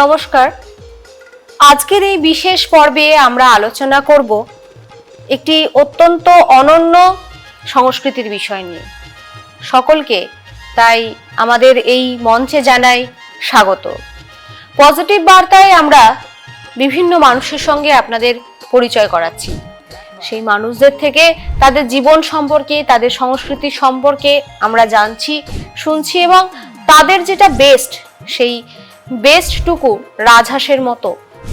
নমস্কার। আজকের এই বিশেষ পর্বে আমরা আলোচনা করব একটি অত্যন্ত অনন্য সংস্কৃতির বিষয় নিয়ে। সকলকে তাই আমাদের এই মঞ্চে জানাই স্বাগত। পজিটিভ বার্তায় আমরা বিভিন্ন মানুষের সঙ্গে আপনাদের পরিচয় করাচ্ছি। সেই মানুষদের থেকে তাদের জীবন সম্পর্কে, তাদের সংস্কৃতি সম্পর্কে আমরা জানছি, শুনছি এবং তাদের যেটা বেস্ট, সেই বেস্টটুকু রাজহাঁসের মতো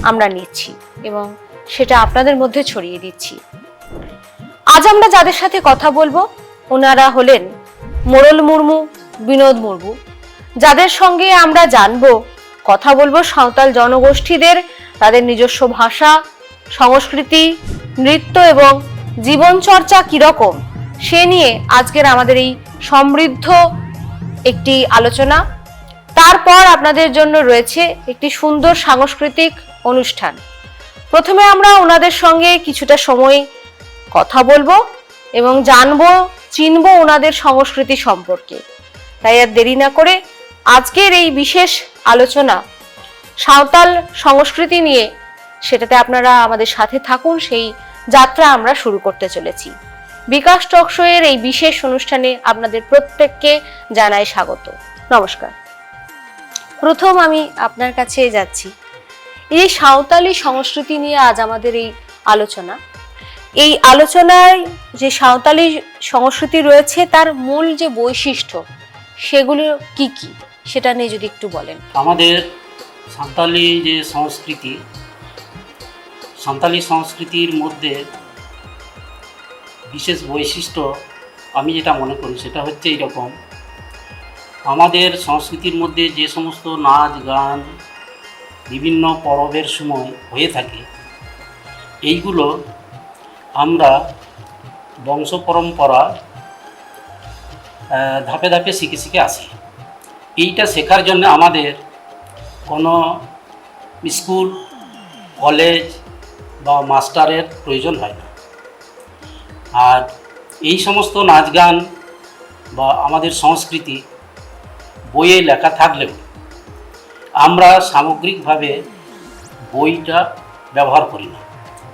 আমরা নিচ্ছি এবং সেটা আপনাদের মধ্যে ছড়িয়ে দিচ্ছি। আজ আমরা যাদের সাথে কথা বলবো ওনারা হলেন মোড়ল মুর্মু, বিনোদ মুর্মু, যাদের সঙ্গে আমরা জানবো, কথা বলবো সাঁওতাল জনগোষ্ঠীদের তাদের নিজস্ব ভাষা, সংস্কৃতি, নৃত্য এবং জীবনচর্চা কিরকম সে নিয়ে আজকের আমাদের এই সমৃদ্ধ একটি আলোচনা। তারপর আপনাদের জন্য রয়েছে একটি সুন্দর সাংস্কৃতিক অনুষ্ঠান। প্রথমে আমরা ওনাদের সঙ্গে কিছুটা সময় কথা বলবো এবং জানবো, চিনবো ওনাদের সংস্কৃতি সম্পর্কে। তাই আর দেরি না করে আজকের এই বিশেষ আলোচনা সাঁওতাল সংস্কৃতি নিয়ে, সেটাতে আপনারা আমাদের সাথে থাকুন। সেই যাত্রা আমরা শুরু করতে চলেছি। বিকাশ টক শো এর এই বিশেষ অনুষ্ঠানে আপনাদের প্রত্যেককে জানাই স্বাগত। নমস্কার। প্রথম আমি আপনার কাছে যাচ্ছি। এই সাঁওতালি সংস্কৃতি নিয়ে আজ আমাদের এই আলোচনা। এই আলোচনায় যে সাঁওতালি সংস্কৃতি রয়েছে তার মূল যে বৈশিষ্ট্য সেগুলো কি কি সেটা নিয়ে যদি একটু বলেন। আমাদের সাঁওতালি যে সংস্কৃতি, সাঁওতালি সংস্কৃতির মধ্যে বিশেষ বৈশিষ্ট্য আমি যেটা মনে করি সেটা হচ্ছে এইরকম। আমাদের সংস্কৃতির মধ্যে যে সমস্ত নাচ গান বিভিন্ন পরবের সময় হয়ে থাকে, এইগুলো আমরা বংশ পরম্পরা ধাপে ধাপে শিখে শিখে আসি। এইটা শেখার জন্য আমাদের কোনো স্কুল, কলেজ বা মাস্টারের প্রয়োজন হয় না। আর এই সমস্ত নাচ গান বা আমাদের সংস্কৃতি বইয়ে লেখা থাকলেও আমরা সামগ্রিকভাবে বইটা ব্যবহার করি না।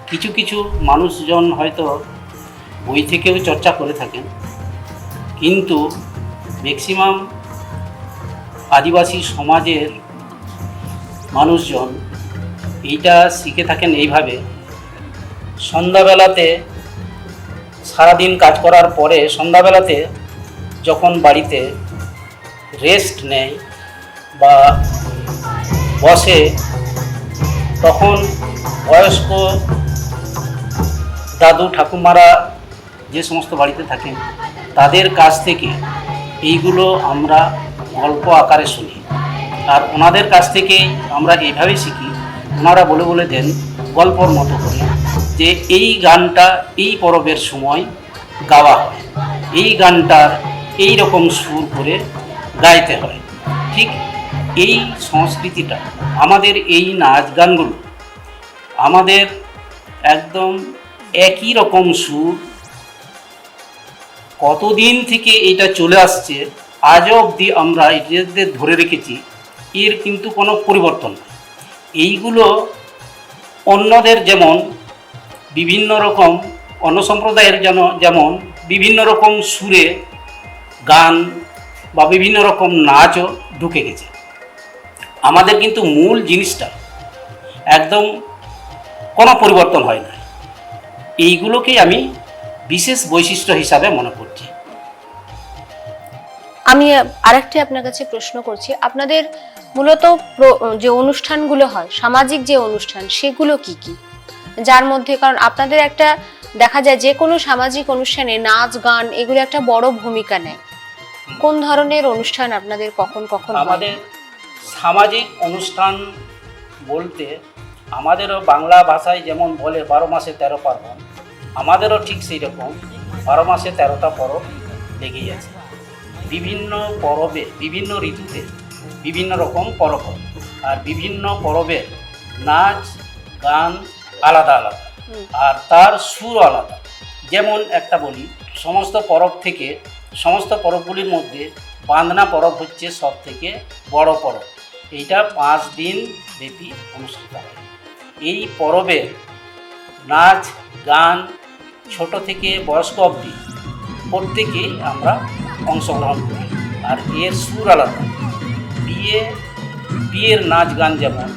কিছু কিছু মানুষজন হয়তো বই থেকেও চর্চা করে থাকেন, কিন্তু ম্যাক্সিমাম আদিবাসী সমাজের মানুষজন এইটা শিখে থাকেন এইভাবে। সন্ধ্যাবেলাতে সারাদিন কাজ করার পরে সন্ধ্যাবেলাতে যখন বাড়িতে রেস্ট নেয় বা বসে, তখন বয়স্ক দাদু ঠাকুমারা যে সমস্ত বাড়িতে থাকেন তাদের কাছ থেকে এইগুলো আমরা গল্প আকারে শুনি। আর ওনাদের কাছ থেকেই আমরা এইভাবে শিখি। ওনারা বলে বলে দেন গল্পর মতো করে যে এই গানটা এই পরবের সময় গাওয়া হয়, এই গানটার এই রকম সুর করে গাইতে হয়। ঠিক এই সংস্কৃতিটা, আমাদের এই নাচ গানগুলো আমাদের একদম একই রকম সুর, কতদিন থেকে এটা চলে আসছে, আজও অবধি আমরা এদের ধরে রেখেছি। এর কিন্তু কোনো পরিবর্তন নেই। এইগুলো অন্যদের যেমন বিভিন্ন রকম, অন্য সম্প্রদায়ের যেমন বিভিন্ন রকম সুরে গান বা বিভিন্ন রকম নাচও ঢুকে গেছে, আমাদের কিন্তু মূল জিনিসটা একদম কোনো পরিবর্তন হয় না। এইগুলোকেই আমি বিশেষ বৈশিষ্ট্য হিসাবে মনে করছি। আমি আরেকটি আপনার কাছে প্রশ্ন করছি, আপনাদের মূলত যে অনুষ্ঠানগুলো হয়, সামাজিক যে অনুষ্ঠান, সেগুলো কি কি? যার মধ্যে, কারণ আপনাদের একটা দেখা যায় যে কোনো সামাজিক অনুষ্ঠানে নাচ গান এগুলো একটা বড় ভূমিকা নেয়। কোন ধরনের অনুষ্ঠান আপনাদের কখন কখন? আমাদের সামাজিক অনুষ্ঠান বলতে আমাদেরও বাংলা ভাষায় যেমন বলে 12 মাসে 13 পার্বণ, আমাদেরও ঠিক সেই রকম 12 মাসে 13টা পরব লেগেই আছে। বিভিন্ন পরবে, বিভিন্ন ঋতুতে বিভিন্ন রকম পরব হয়, আর বিভিন্ন পরবের নাচ গান আলাদা আলাদা, আর তার সুর আলাদা। যেমন একটা বলি, সমস্ত পরব থেকে, সমস্ত পরবগুলির মধ্যে বাঁধনা পরব হচ্ছে সব থেকে বড় পরব। এইটা 5 দিন ব্যাপী অনুষ্ঠিত হয়। এই পরবে নাচ গান ছোট থেকে বয়স্ক অবধি প্রত্যেকেই আমরা অংশগ্রহণ করি। আর এর সুর আলাদা। বিয়ের নাচ গান যেমন,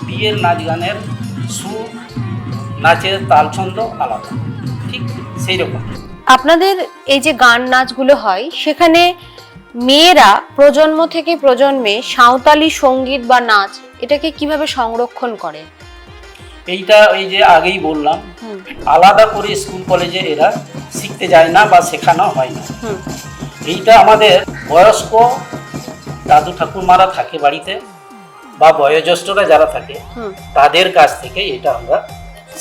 বিয়ের নাচ গানের সুর, নাচের তালছন্দ আলাদা, ঠিক সেই রকম। আপনাদের এই যে গান নাচগুলো হয় সেখানে মেয়েরা প্রজন্ম থেকে প্রজন্মে সাঁওতালি সঙ্গীত বা নাচ এটাকে কিভাবে সংরক্ষণ করে? এইটা এই যে আগেই বললাম, আলাদা করে স্কুল কলেজে এরা শিখতে যায় না বা শেখানো হয় না। এইটা আমাদের বয়স্ক দাদু ঠাকুরমারা থাকে বাড়িতে বা বয়োজ্যেষ্ঠরা যারা থাকে তাদের কাছ থেকে এটা আমরা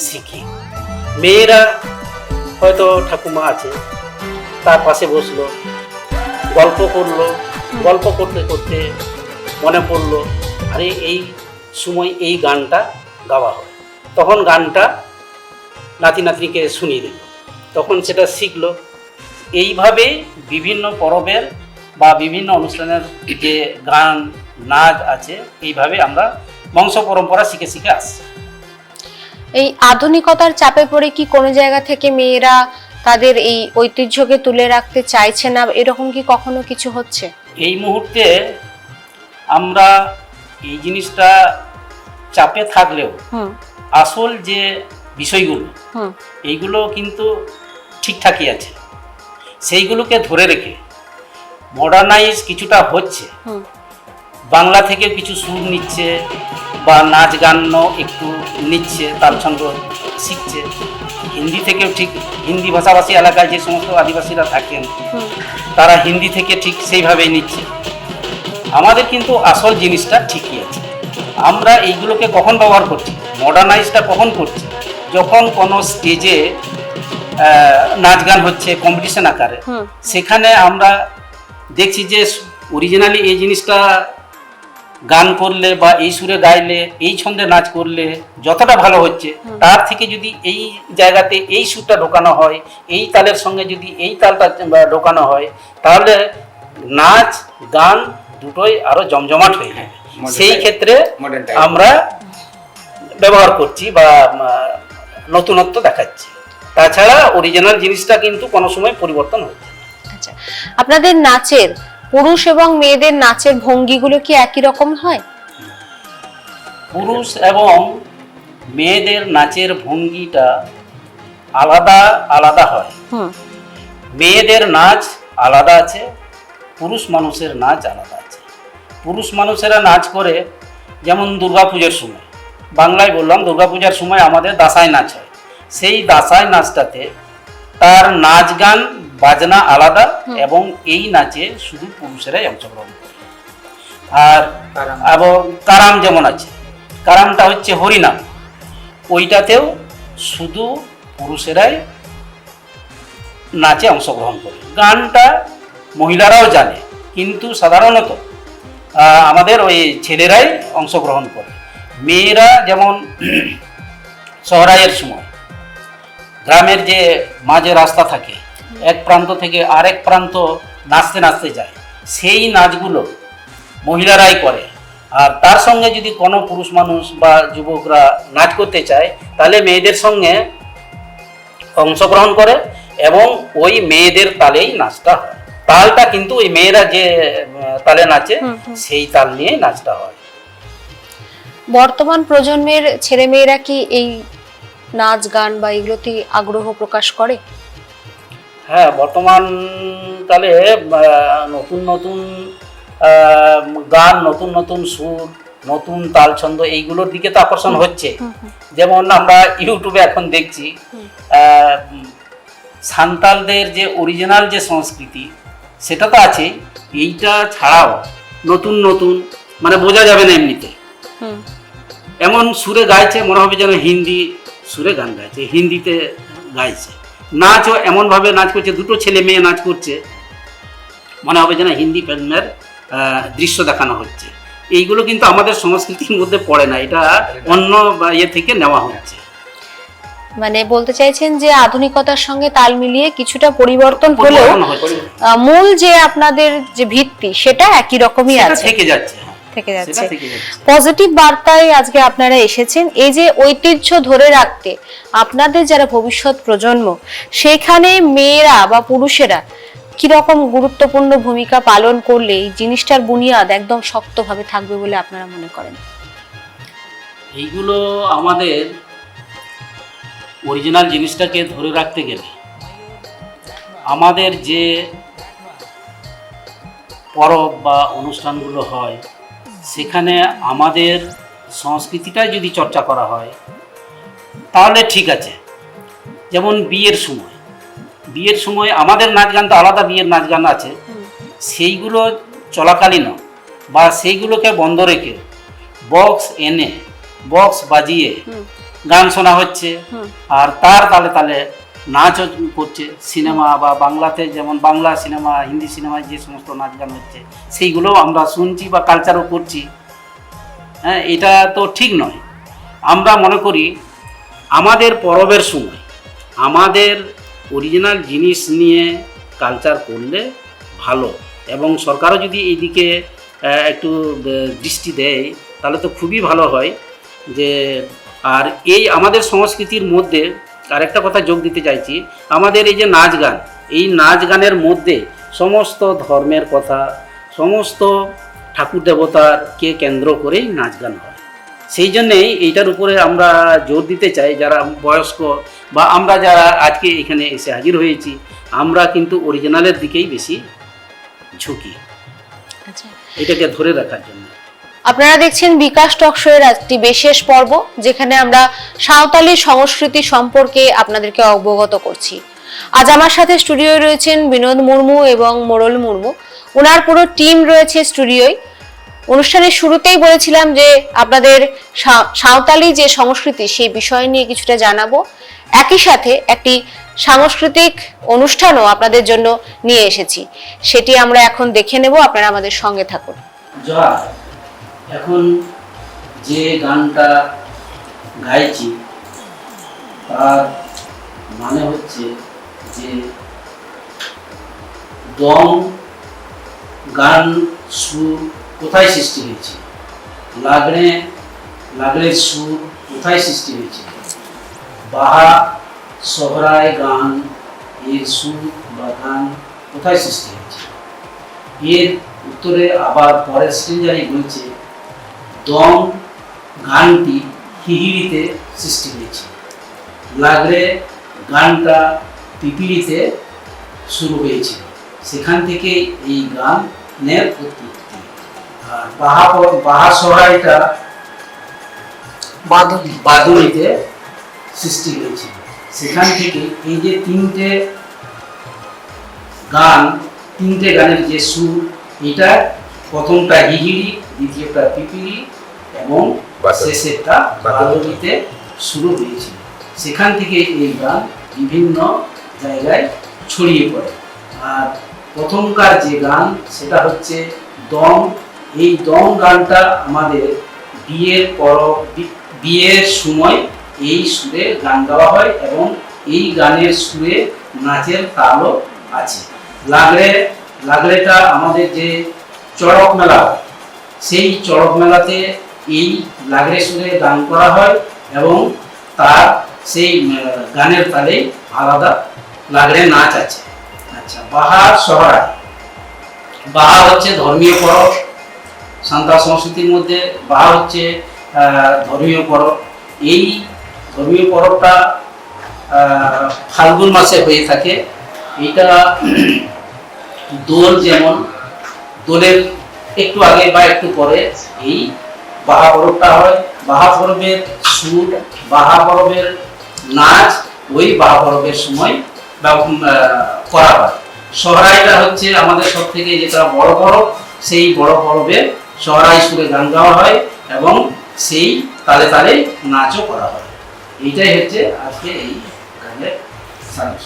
শিখি। মেয়েরা হয়তো ঠাকুমা আছে, তার পাশে বসলো, গল্প করলো, গল্প করতে করতে মনে পড়লো আরে এই সময় এই গানটা গাওয়া হয়, তখন গানটা নাতি নাতনিকে শুনিয়ে দিল, তখন সেটা শিখলো। এইভাবে বিভিন্ন পরবের বা বিভিন্ন অনুষ্ঠানের যে গান নাচ আছে এইভাবে আমরা বংশ পরম্পরা শিখে শিখে আসছি। এই আধুনিকতার চাপে পড়ে কি কোনো জায়গা থেকে মেয়েরা তাদের এই ঐতিহ্যকে তুলে রাখতে চাইছে না, এরকম কি কখনো কিছু হচ্ছে? এই মুহূর্তে আমরা এই জিনিসটা চাপে থাকলেও আসল যে বিষয়গুলো এইগুলো কিন্তু ঠিকঠাকই আছে, সেইগুলোকে ধরে রেখে মডার্নাইজ কিছুটা হচ্ছে। বাংলা থেকে কিছু সুর নিচ্ছে বা নাচ গানও একটু নিচ্ছে, তালছন্দ শিখছে। হিন্দি থেকেও ঠিক, হিন্দি ভাষাভাষী এলাকায় যে সমস্ত আদিবাসীরা থাকেন তারা হিন্দি থেকে ঠিক সেইভাবেই নিচ্ছে। আমাদের কিন্তু আসল জিনিসটা ঠিকই আছে। আমরা এইগুলোকে কখন ব্যবহার করছি, মডার্নাইজটা কখন করছি, যখন কোনো স্টেজে নাচ গান হচ্ছে কম্পিটিশন আকারে, সেখানে আমরা দেখছি যে অরিজিনালি এই জিনিসটা গান করলে বা এই সুরে গাইলে, এই ছন্দে নাচ করলে যতটা ভালো হচ্ছে, তার থেকে যদি এই জায়গাতে এই সুরটা ঢোকানো হয়, এই তালের সঙ্গে যদি এই তালটা ঢোকানো হয়, তাহলে নাচ গান দুটোই আরো জমজমাট হয়ে যায়। সেই ক্ষেত্রে আমরা ব্যবহার করছি বা নতুনত্ব দেখাচ্ছি। তাছাড়া অরিজিনাল জিনিসটা কিন্তু কোনো সময় পরিবর্তন হচ্ছে। আচ্ছা, আপনাদের নাচের পুরুষ এবং মেয়েদের নাচের ভঙ্গিগুলো কি একই রকম হয়? পুরুষ এবং মেয়েদের নাচের ভঙ্গিটা আলাদা আলাদা হয়। মেয়েদের নাচ আলাদা আছে, পুরুষ মানুষের নাচ আলাদা আছে। পুরুষ মানুষেরা নাচ করে যেমন দুর্গাপূজার সময়, বাংলায় বললাম, দুর্গাপূজার সময় আমাদের দাসাই নাচ হয়। সেই দাসাই নাচটাতে তার নাচ গান বাজনা আলাদা এবং এই নাচে শুধু পুরুষেরাই অংশগ্রহণ করে। আর এবং কারাম যেমন আছে, কারামটা হচ্ছে হরিনাম, ওইটাতেও শুধু পুরুষেরাই নাচে অংশগ্রহণ করে। গানটা মহিলারাও জানে, কিন্তু সাধারণত আমাদের ওই ছেলেরাই অংশগ্রহণ করে। মেয়েরা যেমন সহরাইয়ের সময় গ্রামের যে মাঝে রাস্তা থাকে, এক প্রান্ত থেকে আরেক প্রান্ত নাচতে নাচতে যায়, সেই নাচগুলো মহিলারাই করে। আর তার সঙ্গে যদি কোনো পুরুষ মানুষ বা যুবকরা নাচ করতে চায়, তাহলে মেয়েদের সঙ্গে অংশগ্রহণ করে এবং ওই মেয়েদের তালেই নাচটা হয়। তালটা কিন্তু ওই মেয়েরা যে তালে নাচে সেই তাল নিয়ে নাচটা হয়। বর্তমান প্রজন্মের ছেলে মেয়েরা কি এই নাচ গান বা এগুলোতে আগ্রহ প্রকাশ করে? হ্যাঁ, বর্তমান কালে নতুন নতুন গান, নতুন নতুন সুর, নতুন তালছন্দ এইগুলোর দিকে তো আকর্ষণ হচ্ছে। যেমন আমরা ইউটিউবে এখন দেখছি সান্তালদের যে অরিজিনাল যে সংস্কৃতি সেটা তো আছে, এইটা ছাড়াও নতুন নতুন, মানে বোঝা যাবে না এমনিতে, এমন সুরে গাইছে মনে হবে যেন হিন্দি সুরে গান গাইছে, হিন্দিতে গাইছে। নাচও এমনভাবে নাচ করছে, দুটো ছেলে মেয়ে নাচ করছে, মনে হবে যেন হিন্দি ফিল্মের দৃশ্য দেখানো হচ্ছে। এইগুলো কিন্তু আমাদের সংস্কৃতির মধ্যে পড়ে না, এটা অন্য ইয়ে থেকে নেওয়া হচ্ছে। মানে বলতে চাইছেন যে আধুনিকতার সঙ্গে তাল মিলিয়ে কিছুটা পরিবর্তন হলেও মূল যে আপনাদের যে ভিত্তি সেটা একই রকমই আছে, থেকে যাচ্ছে। থেকে সেটা যাচ্ছে। থেকে যাচ্ছে। পজিটিভ বার্তায় আজকে আপনারা এসেছেন, এই যে ঐতিহ্য ধরে রাখতে আপনাদের যারা ভবিষ্যৎ প্রজন্ম, সেখানে মেয়েরা বা পুরুষেরা কিরকম গুরুত্বপূর্ণ ভূমিকা পালন করলে এই জিনিসটার বুনিয়াদ একদম শক্তভাবে থাকবে বলে আপনারা মনে করেন? এইগুলো আমাদের অরিজিনাল জিনিসটাকে ধরে রাখতে গেলে আমাদের যে পরব বা অনুষ্ঠানগুলো হয় সেখানে আমাদের সংস্কৃতিটাই যদি চর্চা করা হয় তাহলে ঠিক আছে। যেমন বিয়ের সময় আমাদের নাচ গান তো আলাদা, বিয়ের নাচ গান আছে, সেইগুলো চলাকালীনও বা সেইগুলোকে বন্ধ রেখে বক্স এনে বক্স বাজিয়ে গান শোনা হচ্ছে, আর তার তালে তালে নাচও করছে। সিনেমা বা বাংলাতে যেমন বাংলা সিনেমা, হিন্দি সিনেমায় যে সমস্ত নাচ গান হচ্ছে সেইগুলোও আমরা শুনছি বা কালচারও করছি। হ্যাঁ, এটা তো ঠিক নয়। আমরা মনে করি আমাদের পরবের সময় আমাদের অরিজিনাল জিনিস নিয়ে কালচার করলে ভালো, এবং সরকারও যদি এইদিকে একটু দৃষ্টি দেয় তাহলে তো খুবই ভালো হয়। যে আর এই আমাদের সংস্কৃতির মধ্যে আরেকটা কথা যোগ দিতে চাইছি, আমাদের এই যে নাচ গান, এই নাচ গানের মধ্যে সমস্ত ধর্মের কথা, সমস্ত ঠাকুর দেবতাকে কেন্দ্র করেই নাচ গান হয়। সেই জন্যেই এইটার উপরে আমরা জোর দিতে চাই, যারা বয়স্ক বা আমরা যারা আজকে এখানে এসে হাজির হয়েছি, আমরা কিন্তু অরিজিনালের দিকেই বেশি ঝুঁকি, এটাকে ধরে রাখার জন্য। আপনারা দেখছেন বিকাশ টক শো এর একটি বিশেষ পর্ব, যেখানে আমরা সাঁওতালি সংস্কৃতি সম্পর্কে আপনাদেরকে অবগত করছি। আজ আমার সাথে স্টুডিওয়ে রয়েছেন বিনোদ মুর্মু এবং মোড়ল মুর্মু, ওনার পুরো টিম রয়েছে স্টুডিওয়। অনুষ্ঠানের শুরুতেই বলেছিলাম যে আপনাদের সাঁওতালি যে সংস্কৃতি সেই বিষয় নিয়ে কিছুটা জানাবো, একই সাথে একটি সাংস্কৃতিক অনুষ্ঠানও আপনাদের জন্য নিয়ে এসেছি, সেটি আমরা এখন দেখে নেব। আপনারা আমাদের সঙ্গে থাকুন। জয়, এখন যে গানটা গাইছি তার মানে হচ্ছে যে দম গান সুর কোথায় সৃষ্টি হয়েছে, লাগড়ের সুর কোথায় সৃষ্টি হয়েছে, বাহা সোহরায় গান এর সুর বা গান কোথায় সৃষ্টি হয়েছে। এর উত্তরে আবার পরের স্ট্রেঞ্জারি বলছে দম গানটি হিহিড়িতে সৃষ্টি হয়েছে, লাগড়ে গানটা পিপিলিতে শুরু হয়েছিল, সেখান থেকে এই গানের উৎপত্তি। আর বাহা সোহরাইটা বাদুড়িতে সৃষ্টি হয়েছিল, সেখান থেকে এই যে তিনটে গানের যে সুর, এটা প্রথমটা হিহিড়ি, দ্বিতীয়টা পিপিলি এবং শেষেরটা বাদুড়িতে শুরু হয়েছিল। সেখান থেকে এই গান বিভিন্ন জায়গায় ছড়িয়ে পড়ে। আর প্রথমকার যে গান সেটা হচ্ছে দম। এই দম গানটা আমাদের বিয়ের সময় এই সুরে গান গাওয়া হয় এবং এই গানের সুরে নাচের তালও আছে। লাগড়েটা আমাদের যে চড়ক মেলা, সেই চড়ক মেলাতে এই লাগড়ে সুরে গান করা হয় এবং তার সেই গানের তালে আলাদা লাগড়ে নাচ আছে। আচ্ছা, বাহা সোহরাই, বাহা হচ্ছে ধর্মীয় পরব। সাঁওতাল সংস্কৃতির মধ্যে বাহা হচ্ছে ধর্মীয় পরব। এই ধর্মীয় পরবটা ফাল্গুন মাসে হয়ে থাকে। এটা দোল, যেমন দোলের একটু আগে বা একটু পরে এই বাহা পরবটা হয়। বাহা পরবের সুর, বাহা পরবের নাচ ওই বাহা পরবের সময় করা হয়। সোহরাইটা হচ্ছে আমাদের সব থেকে যেটা বড় পরব, সেই বড় পরবে সোহরাই সুরে গান গাওয়া হয় এবং সেই তালে তালে নাচও করা হয়। এইটাই হচ্ছে আজকে এই গানের সারাংশ।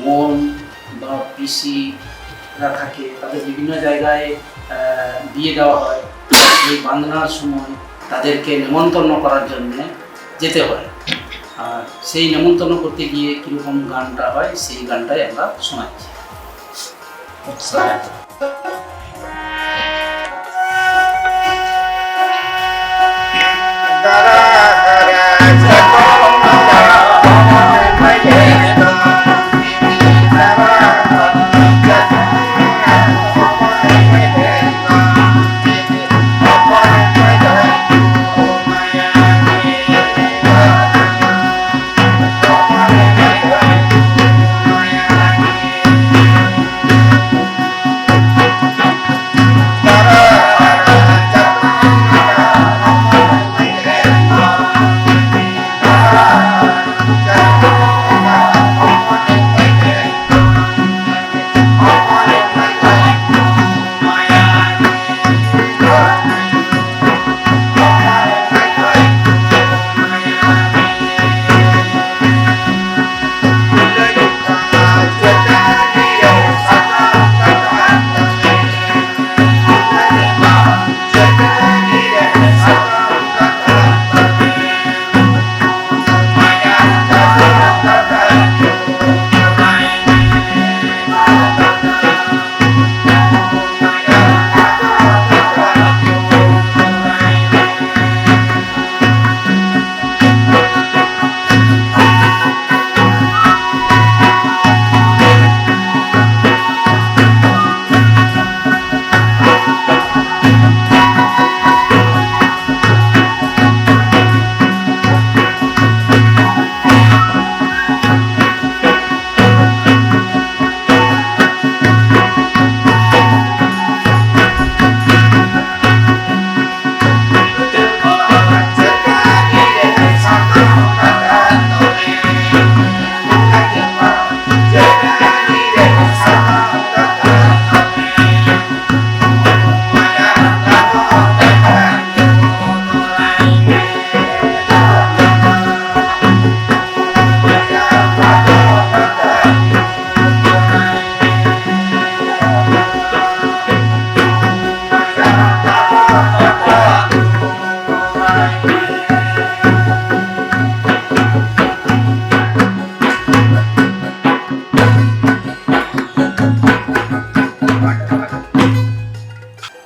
বোন বা পিসিরা থাকে, তাদের বিভিন্ন জায়গায় বিয়ে দেওয়া হয়। এই বান্দনার সময় তাদেরকে নেমন্তন্ন করার জন্যে যেতে হয়। আর সেই নেমন্তন্ন করতে গিয়ে কীরকম গানটা হয় সেই গানটাই আমরা শোনাচ্ছি।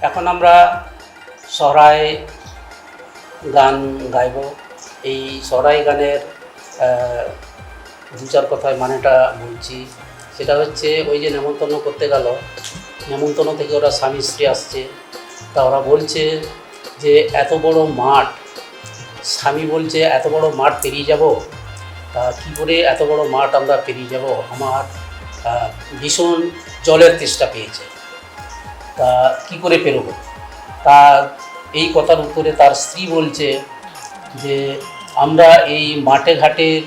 এখন আমরা সহরাই গান গাইব। এই সহরাই গানের দু চার কথায় মানেটা বলছি। সেটা হচ্ছে ওই যে নেমন্তন্ন করতে গেল, নেমন্তন্ন থেকে ওরা স্বামী স্ত্রী আসছে, তা ওরা বলছে যে এত বড় মাঠ, স্বামী বলছে এত বড় মাঠ পেরিয়ে যাব, তা কী করে এত বড় মাঠ আমরা পেরিয়ে যাব, আমার ভীষণ জলের তেষ্টা পেয়েছে, তা কী করে পেরোবো। তা এই কথার উত্তরে তার স্ত্রী বলছে যে আমরা এই মাঠে ঘাটের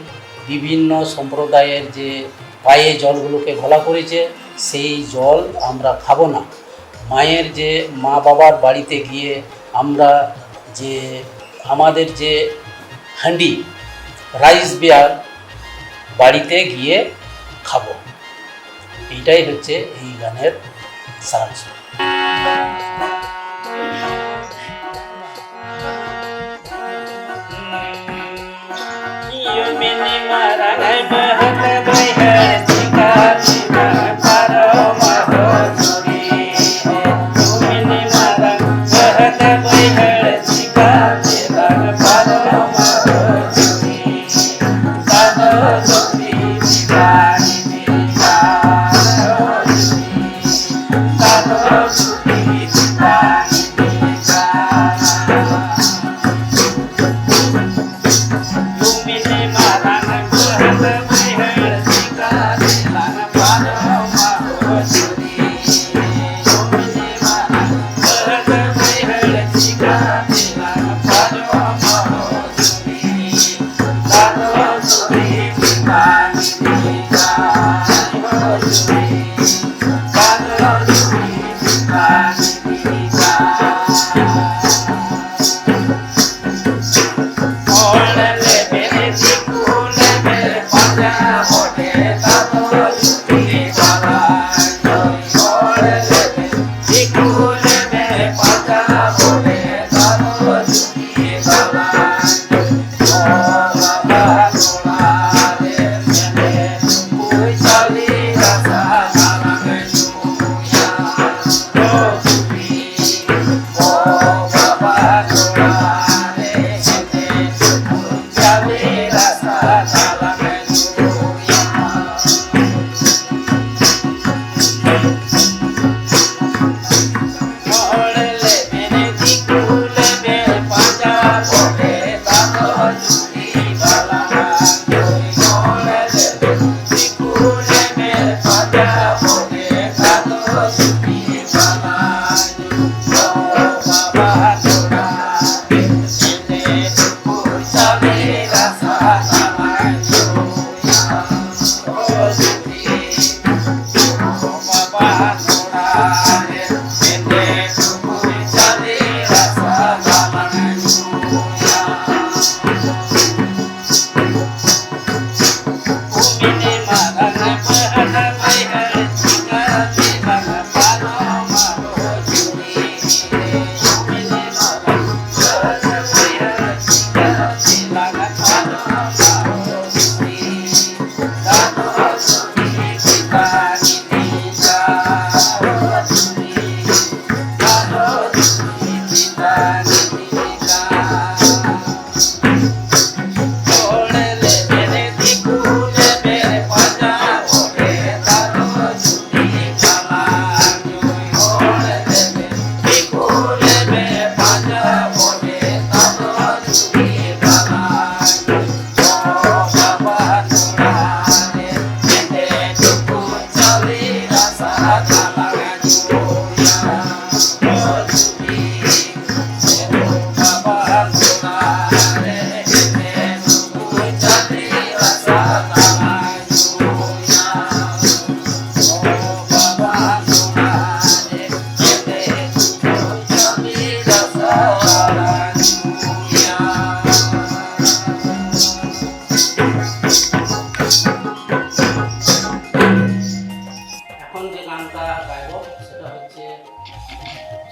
বিভিন্ন সম্প্রদায়ের যে পায়ে জলগুলোকে ঘোলা করেছে সেই জল আমরা খাবো না, মায়ের যে মা বাবার বাড়িতে গিয়ে আমরা যে আমাদের যে হাঁডি রাইস বিয়ার বাড়িতে গিয়ে খাবো। এইটাই হচ্ছে এই গানের সারাংশ।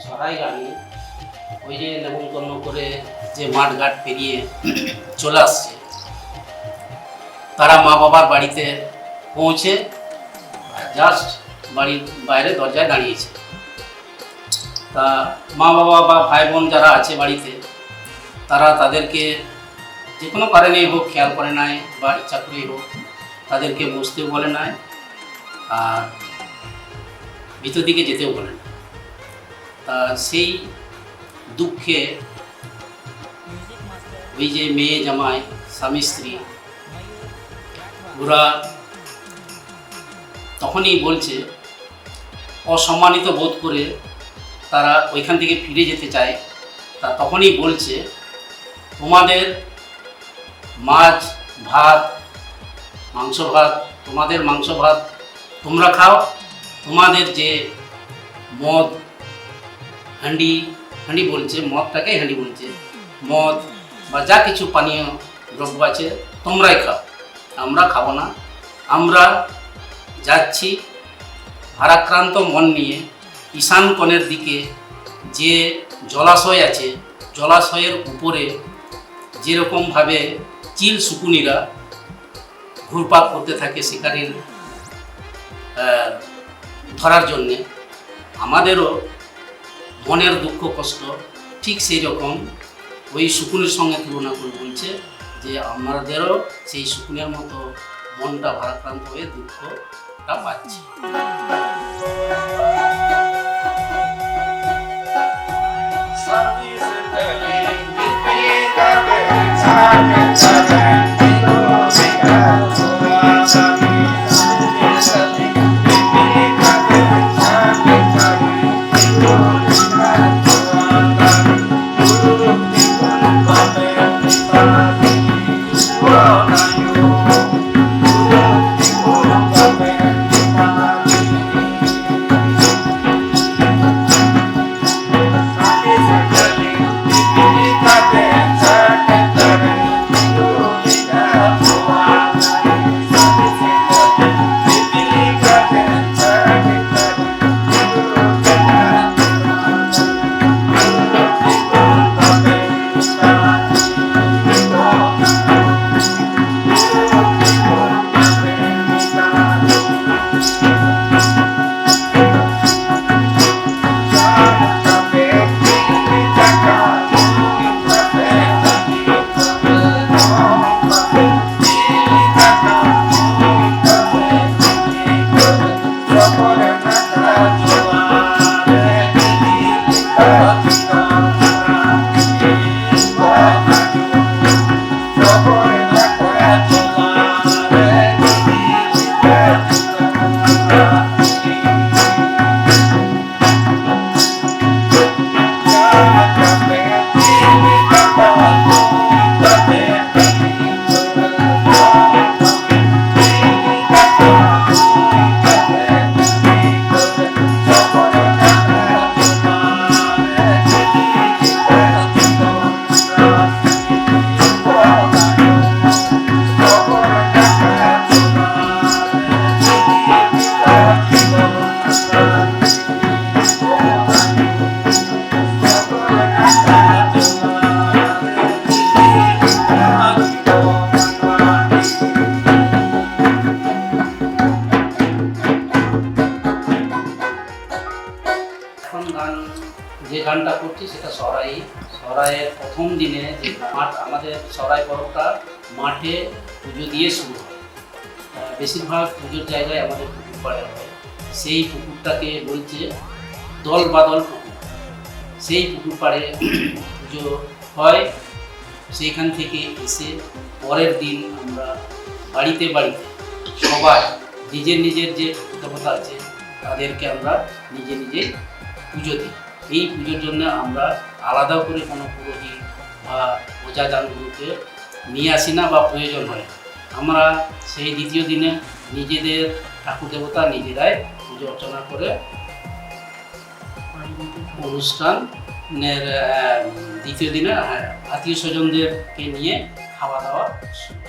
সরাই গাড়ি ওই যে নেমন্তন্ন করে যে মাঠঘাট পেরিয়ে চলে আসছে, তারা মা বাবার বাড়িতে পৌঁছে জাস্ট বাড়ির বাইরে দরজায় দাঁড়িয়েছে। তা মা বাবা বা ভাই বোন যারা আছে বাড়িতে, তারা তাদেরকে যে কোনো কারণেই হোক খেয়াল করে নাই বা ইচ্ছা করেই হোক তাদেরকে বসতে বলে নাই, আর ভিতর দিকে যেতেও বলে না। তা সেই দুঃখে ওই যে মেয়ে জামাই স্বামী স্ত্রী ওরা তখনই বলছে, অসম্মানিত বোধ করে তারা ওইখান থেকে ফিরে যেতে চায়। তা তখনই বলছে, তোমাদের মাছ ভাত মাংস ভাত, তোমাদের মাংস ভাত তোমরা খাও, তোমাদের যে মদ হাঁডি, হাঁডি বলছে, মদটাকে হাঁডি বলছে, মদ বা যা কিছু পানীয় দ্রব্য আছে তোমরাই খাও, আমরা খাবো না। আমরা যাচ্ছি ভারাক্রান্ত মন নিয়ে ঈশান কোণের দিকে, যে জলাশয় আছে, জলাশয়ের উপরে যেরকমভাবে চিল শকুনিরা ঘুরপাক করতে থাকে শিকারীর ধরার জন্যে, আমাদেরও মনের দুঃখ কষ্ট ঠিক সেই রকম ওই শকুনির সঙ্গে তুলনা করে বলছে যে আমাদেরও সেই শকুনের মতো মনটা ভারাক্রান্ত হয়ে দুঃখটা পাচ্ছে। যে গানটা করছি সেটা সরাইয়ের প্রথম দিনে যে মাঠ, আমাদের সরাই পরবটা মাঠে পুজো দিয়ে শুরু হয়। বেশিরভাগ পুজোর জায়গায় আমাদের পুকুর পাড়ে হয়। সেই পুকুরটাকে বলছে দল বাদল পুকুর। সেই পুকুর পাড়ে পুজো হয়। সেইখান থেকে এসে পরের দিন আমরা বাড়িতে বাড়িতে সবাই নিজের নিজের যে দেবতা আছে তাদেরকে আমরা নিজে নিজে পুজো দিই। এই পুজোর জন্য আমরা আলাদা করে কোনো পুরোহিত বা ওঝা দানগুলোকে নিয়ে আসি না বা প্রয়োজন হয়। আমরা সেই দ্বিতীয় দিনে নিজেদের ঠাকুর দেবতা নিজেরাই পুজো অর্চনা করে অনুষ্ঠানের দ্বিতীয় দিনে আত্মীয় স্বজনদেরকে নিয়ে খাওয়া দাওয়া শুরু।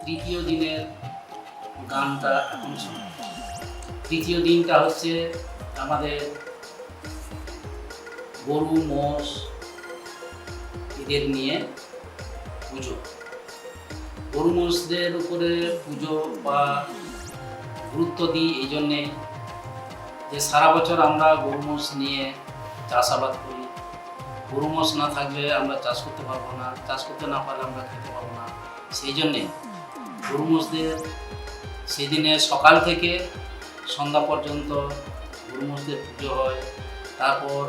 তৃতীয় দিনের গানটা এখন শুনি। তৃতীয় দিনটা হচ্ছে আমাদের গরু মোষ এদের নিয়ে পুজো। গরু মোষদের উপরে পুজো বা গুরুত্ব দিই এই জন্যে যে সারা বছর আমরা গরু মোষ নিয়ে চাষাবাদ করি। গরু মোষ না থাকলে আমরা চাষ করতে পারবো না, চাষ করতে না পারলে আমরা খেতে পারবো না। সেই জন্যে গরু মোষদের সেদিনে সকাল থেকে সন্ধ্যা পর্যন্ত গরু মোষদের পুজো হয়। তারপর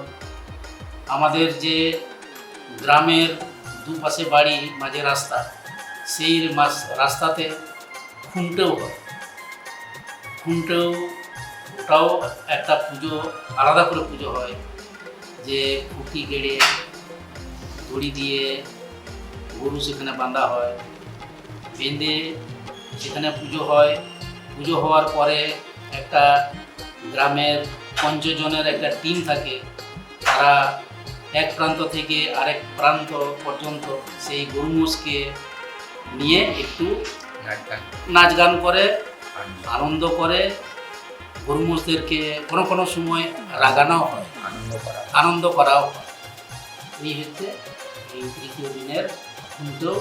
আমাদের যে গ্রামের দুপাশে বাড়ি মাঝে রাস্তা, সেই রাস্তাতে খুঁটেও হয়। খুঁটেও ওটাও একটা পুজো, আলাদা করে পুজো হয়, যে খুঁটি গেড়ে দড়ি দিয়ে গরু সেখানে বাঁধা হয়, বেঁধে সেখানে পুজো হয়। পুজো হওয়ার পরে একটা গ্রামের 5 জনের একটা টিম থাকে, তারা এক প্রান্ত থেকে আরেক প্রান্ত পর্যন্ত সেই গরু মোষকে নিয়ে একটু নাচ গান করে, আনন্দ করে। গরু মোষদেরকে কোনো কোনো সময় রাগানোও হয়, আনন্দ করাও হয়। এই হচ্ছে এই তৃতীয় দিনের পুজো।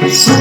Peace.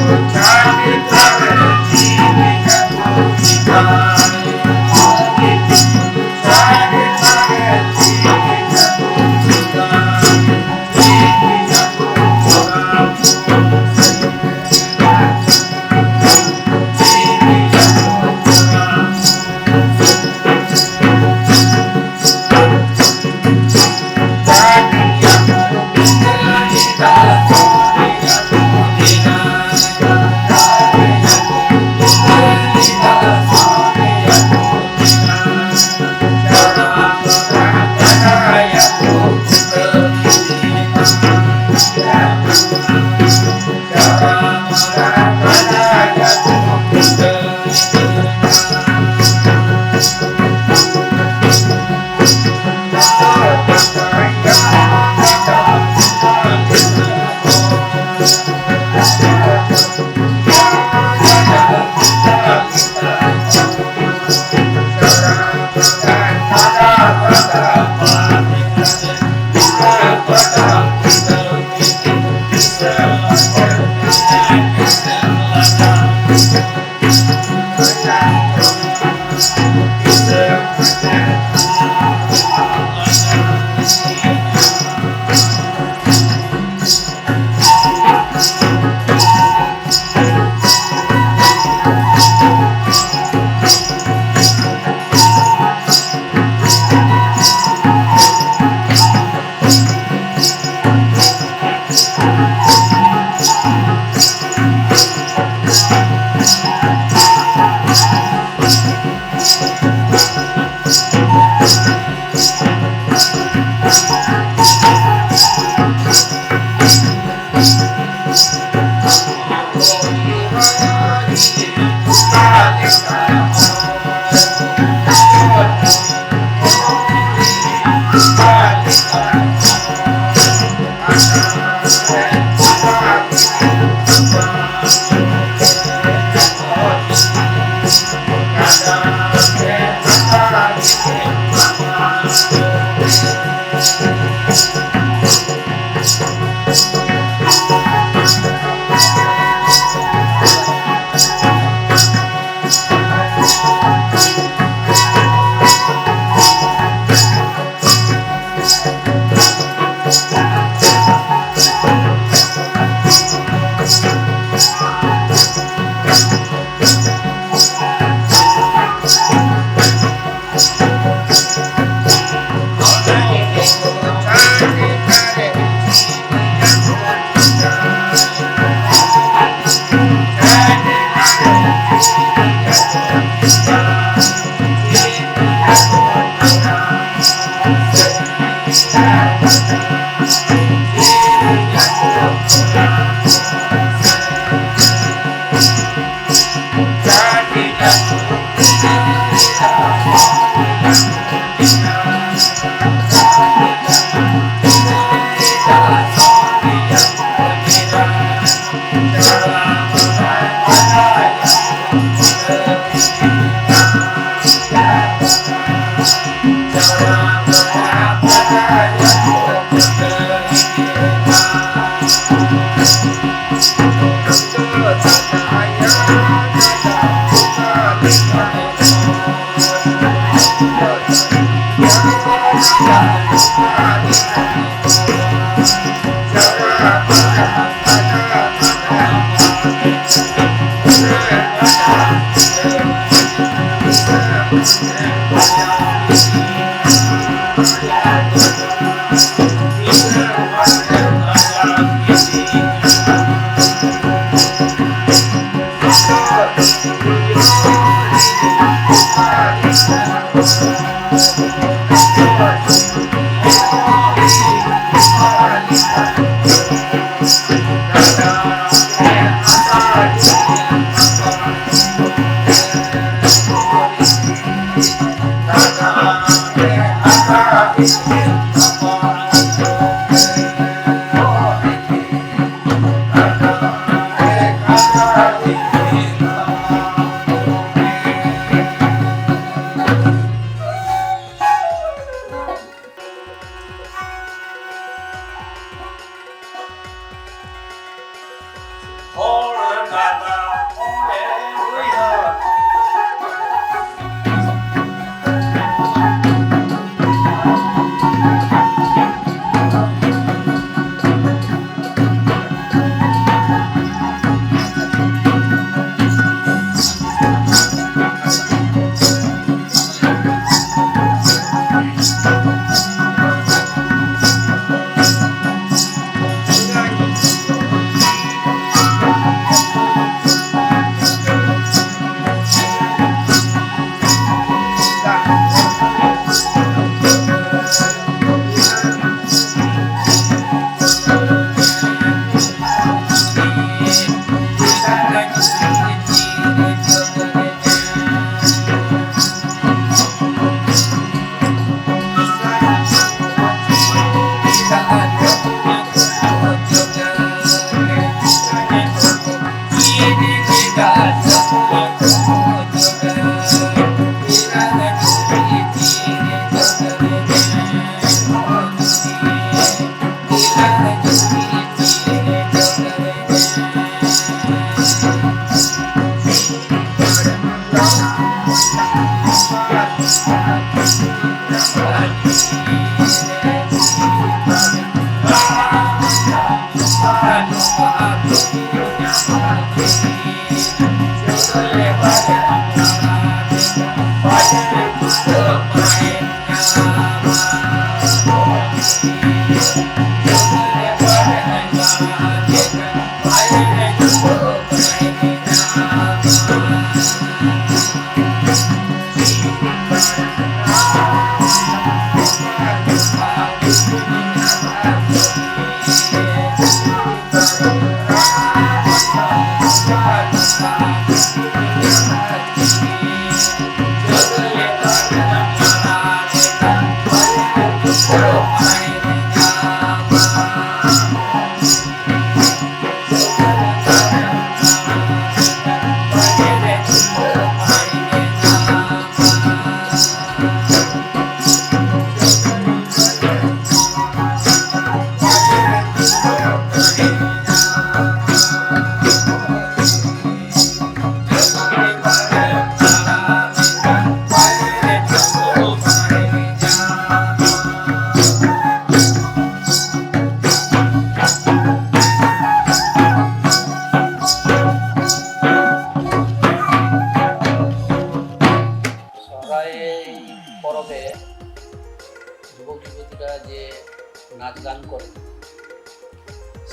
নাচ গান করে,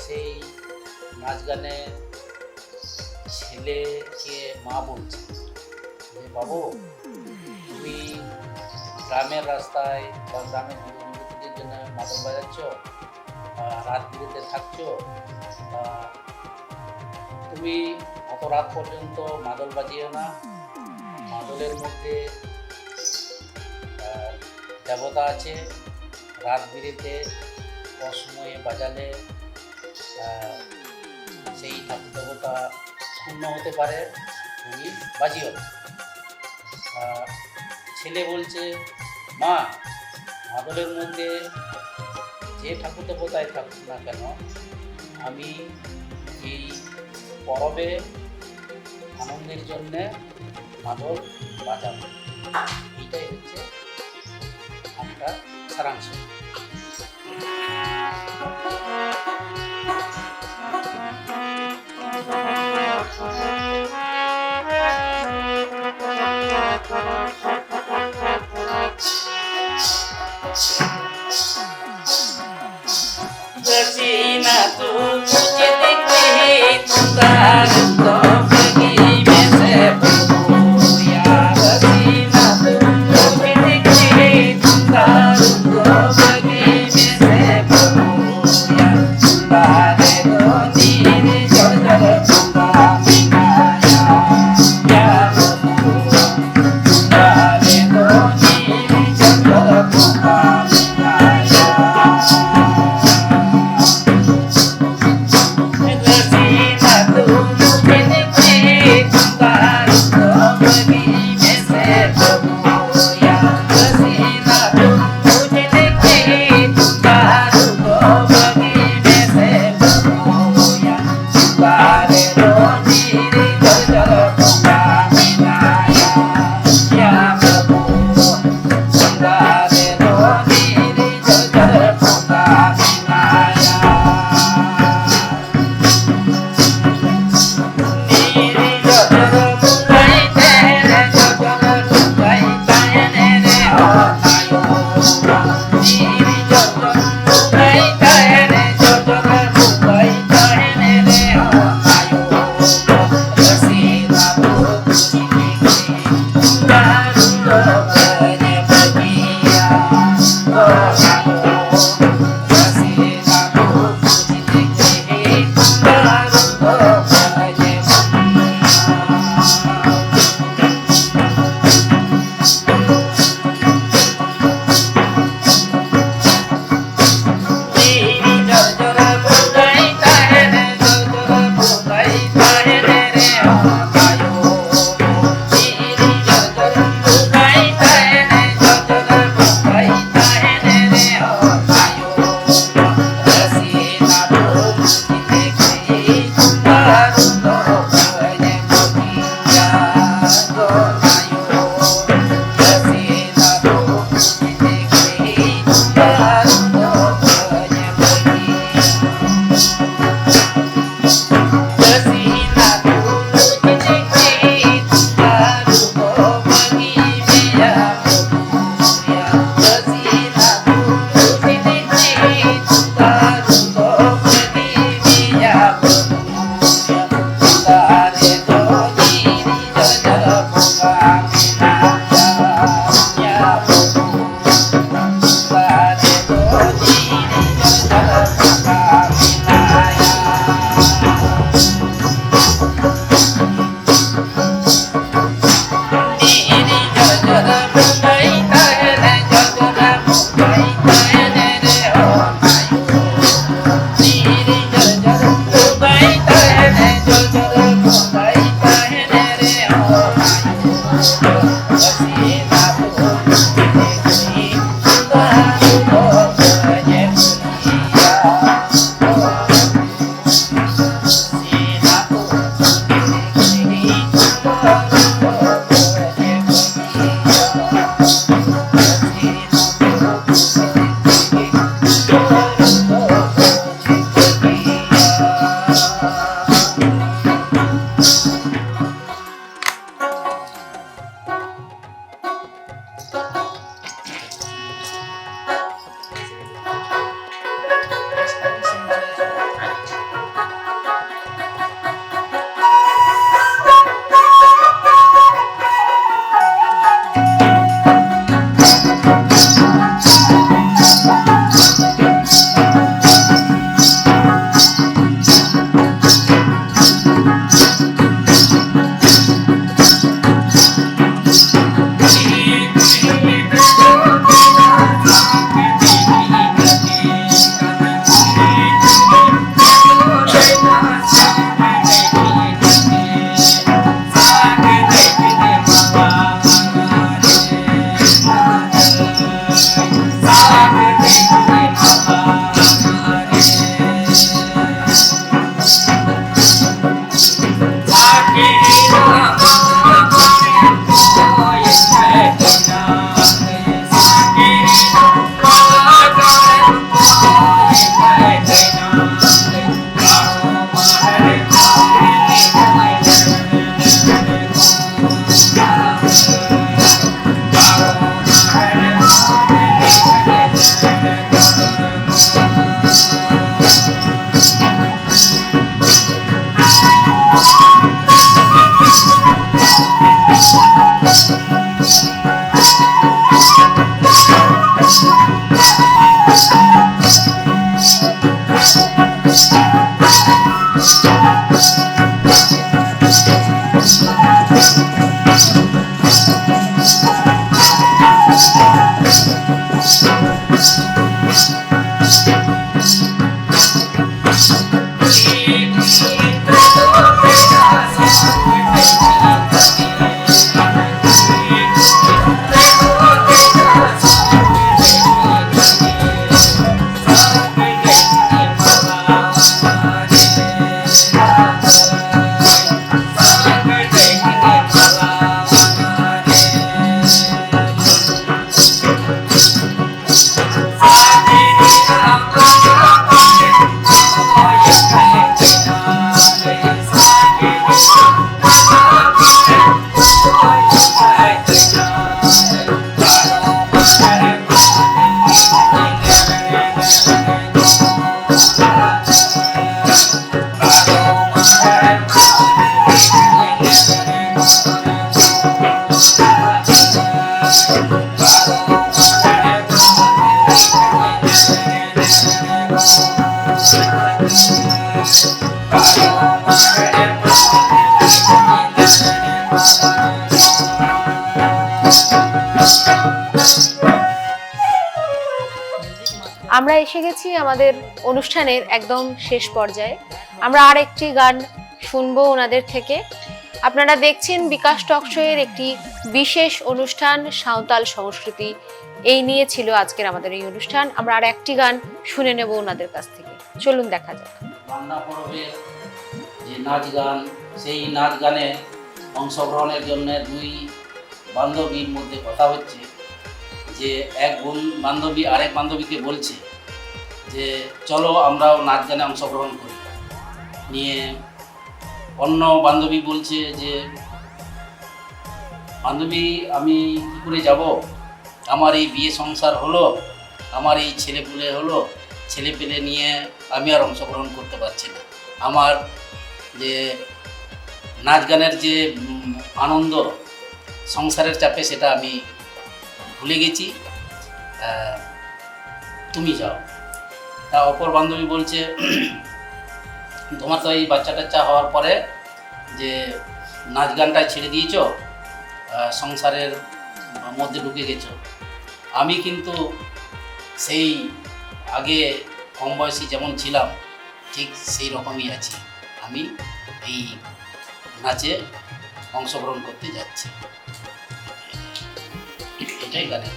সেই নাচ গানে ছেলেকে মা বলছে যে বাবু তুমি গ্রামের রাস্তায় বা গ্রামের যুবতীদের জন্য মাদল বাজাচ্ছ, রাত বিরেতে থাকছো, তুমি অত রাত পর্যন্ত মাদল বাজিও না। মাদলের মধ্যে দেবতা আছে, রাত বিরেতে অসময়ে বাজালে সেই ঠাকুর দেবতা ক্ষুণ্ণ হতে পারে, তুমি বাজিও না। ছেলে বলছে, মা মাদলের মধ্যে যে ঠাকুর দেবতায় থাকুক না কেন, আমি এই পরবে আনন্দের জন্যে মাদল বাজাবো। এইটাই হচ্ছে একটা সারাংশ। रसीना तू मुझे देखते ही तुमका बगी में से या रसीना तू मुझे देखते ही तुमका बगी में से या बारे दो नीर जल जल तुमका मिलाया या बारे दो नीर जल जल तुमका আমরা এসে গেছি আমাদের অনুষ্ঠানের একদম শেষ পর্যায়ে। আমরা আর একটি গান শুনবো ওনাদের থেকে। আপনারা দেখছেন বিকাশ টক শো এর একটি বিশেষ অনুষ্ঠান সাঁওতাল সংস্কৃতি। এই নিয়ে ছিল আজকের আমাদের এই অনুষ্ঠান। আমরা আর একটি গান শুনে নেব ওনাদের কাছ থেকে। চলুন দেখা যাক। বান্না পরবের যে নাচ গান, সেই নাচ গানে অংশগ্রহণের জন্য দুই বান্ধবীর মধ্যে কথা হচ্ছে যে এক বান্ধবী আরেক বান্ধবীকে বলছে যে চলো আমরাও নাচ গানে অংশগ্রহণ করি। নিয়ে অন্য বান্ধবী বলছে যে বান্ধবী আমি কী করে যাব, আমার এই বিয়ে সংসার হলো, আমার এই ছেলে পেলে নিয়ে আমি আর অংশগ্রহণ করতে পারছি না। আমার যে নাচ গানের যে আনন্দ সংসারের চাপে সেটা আমি ভুলে গেছি, তুমি যাও। তা অপর বান্ধবী বলছে তোমার তো এই বাচ্চা টাচ্চা হওয়ার পরে যে নাচ গানটা ছেড়ে দিয়েছ, সংসারের মধ্যে ঢুকে গেছো। আমি কিন্তু সেই আগে কম বয়সী যেমন ছিলাম ঠিক সেই রকমই আছি। আমি এই নাচে অংশগ্রহণ করতে যাচ্ছি। এটাই গানে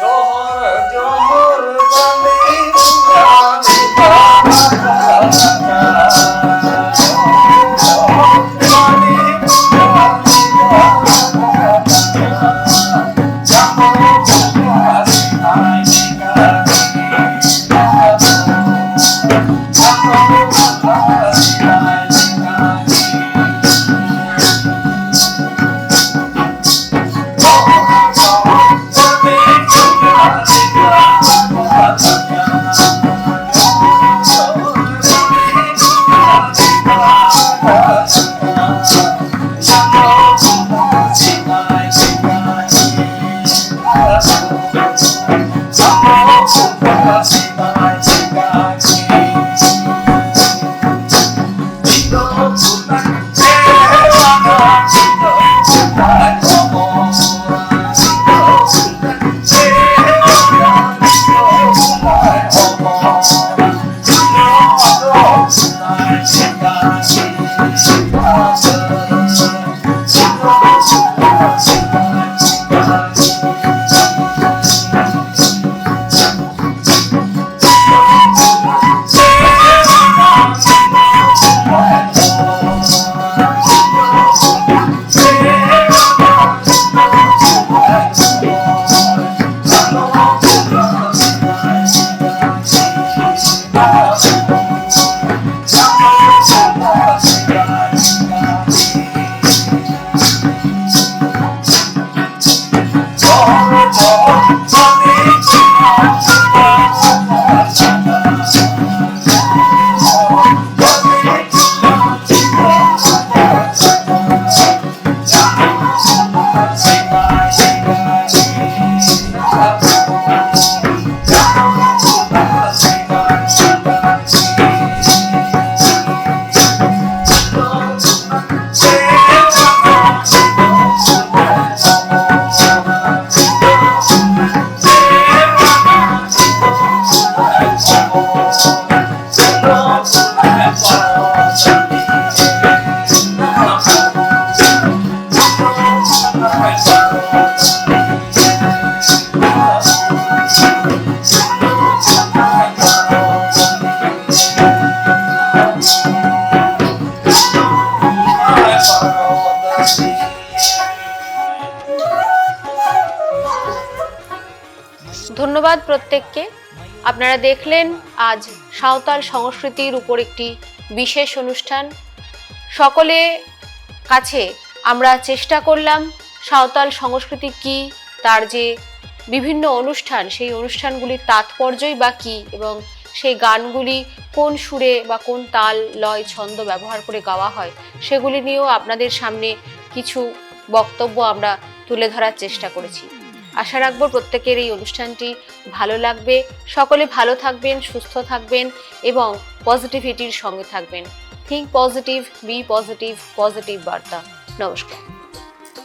জোহর জোহর গানে গানে ধন্যবাদ প্রত্যেককে। আপনারা দেখলেন আজ সাঁওতাল সংস্কৃতির উপর একটি বিশেষ অনুষ্ঠান। সকলে কাছে আমরা চেষ্টা করলাম সাঁওতাল সংস্কৃতি কি, তার যে বিভিন্ন অনুষ্ঠান সেই অনুষ্ঠানগুলির তাৎপর্যই বা কী, এবং সেই গানগুলি কোন সুরে বা কোন তাল লয় ছন্দ ব্যবহার করে গাওয়া হয় সেগুলি নিয়েও আপনাদের সামনে কিছু বক্তব্য আমরা তুলে ধরার চেষ্টা করেছি। আশা রাখবো প্রত্যেকের এই অনুষ্ঠানটি ভালো লাগবে। সকলে ভালো থাকবেন, সুস্থ থাকবেন এবং পজিটিভিটির সঙ্গে থাকবেন। Think positive, be positive, positive বার্তা। নমস্কার।